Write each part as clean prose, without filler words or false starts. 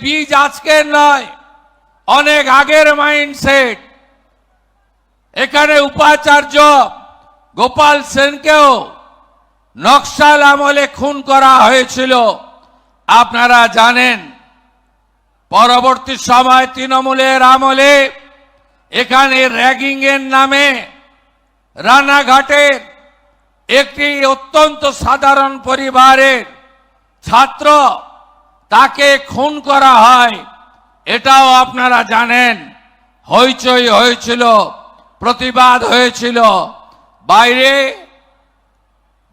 বীজ আজকের নয়, অনেক আগের মাইন্ডসেট। এখানে উপাচার্য গোপাল সেনকেও নকশাল আমলে খুন করা হয়েছিল, আপনারা জানেন। পরবর্তী সময় তৃণমূলের আমলে এখানে র্যাগিং এর নামে রানাঘাটের একটি অত্যন্ত সাধারণ পরিবারের ছাত্র তাকে খুন করা হয়, এটাও আপনারা জানেন। হইচই হয়েছিল, প্রতিবাদ হয়েছিল। বাইরে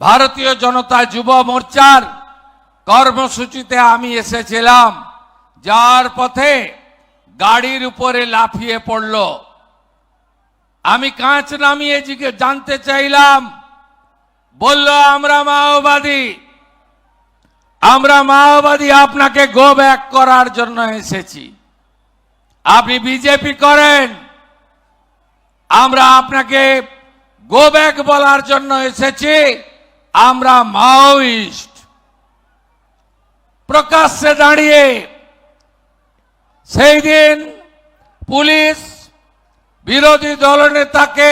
ভারতীয় জনতা যুব মোর্চার কর্মসূচিতে আমি এসেছিলাম, যার পথে গাড়ির উপরে লাফিয়ে পড়ল। আমি কাঁচ নামিয়ে জানতে চাইলাম, বলল আমরা মাওবাদী, আপনাকে গো ব্যাক করার জন্য এসেছি। আপনি বিজেপি করেন, আমরা আপনাকে গো ব্যাক বলার জন্য এসেছি, আমরা মাওয়িস্ট। প্রকাশ্যে দাঁড়িয়ে সেই দিন পুলিশ বিরোধী দলনেতাকে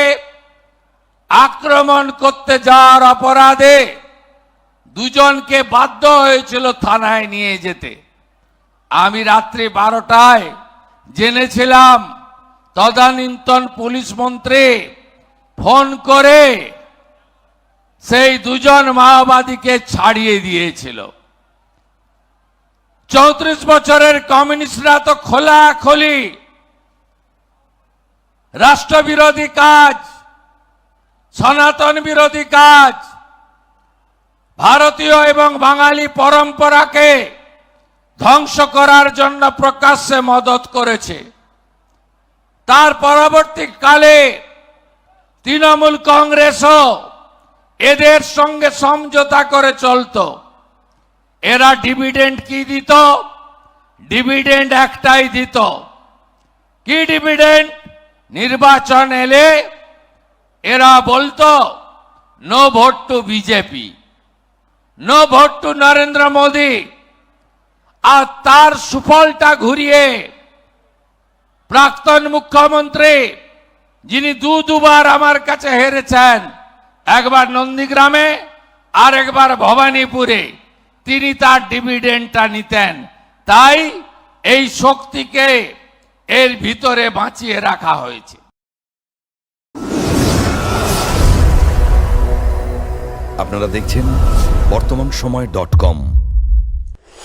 আক্রমণ করতে যাওয়ার অপরাধে দুজনকে বাধ্য হয়েছিল থানায় নিয়ে যেতে। আমি রাত্রি 12টায় জেনেছিলাম তদানীন্তন পুলিশ মন্ত্রী ফোন করে সেই দুজন মাওবাদীকে ছাড়িয়ে দিয়েছিল। 34 বছরের কমিউনিস্টরা তো খোলাখুলি রাষ্ট্রবিরোধী কাজ, সনাতন বিরোধী কাজ, ভারতীয় এবং বাঙালি পরম্পরাকে ধ্বংস করার জন্য প্রকাশ্যে মদত করেছে। তার পরবর্তীকালে তৃণমূল কংগ্রেসও এদের সঙ্গে সমঝোতা করে চলত। এরা ডিভিডেন্ড কি দিত? ডিভিডেন্ড একটাই দিত। কি ডিভিডেন্ড? নির্বাচন এলে এরা বলতো no vote to BJP, no vote to Narendra Modi. আর তার সুফলটা ঘুরিয়ে প্রাক্তন মুখ্যমন্ত্রী, যিনি দুবার আমার কাছে হেরেছেন, একবার নন্দীগ্রামে আর একবার ভবানীপুরে, তিনি তার ডিভিডেন্ডটা নিতেন। তাই এই শক্তিকে এর ভিতরে বাঁচিয়ে রাখা হয়েছে। আপনারা দেখছেন বর্তমানসময়.com।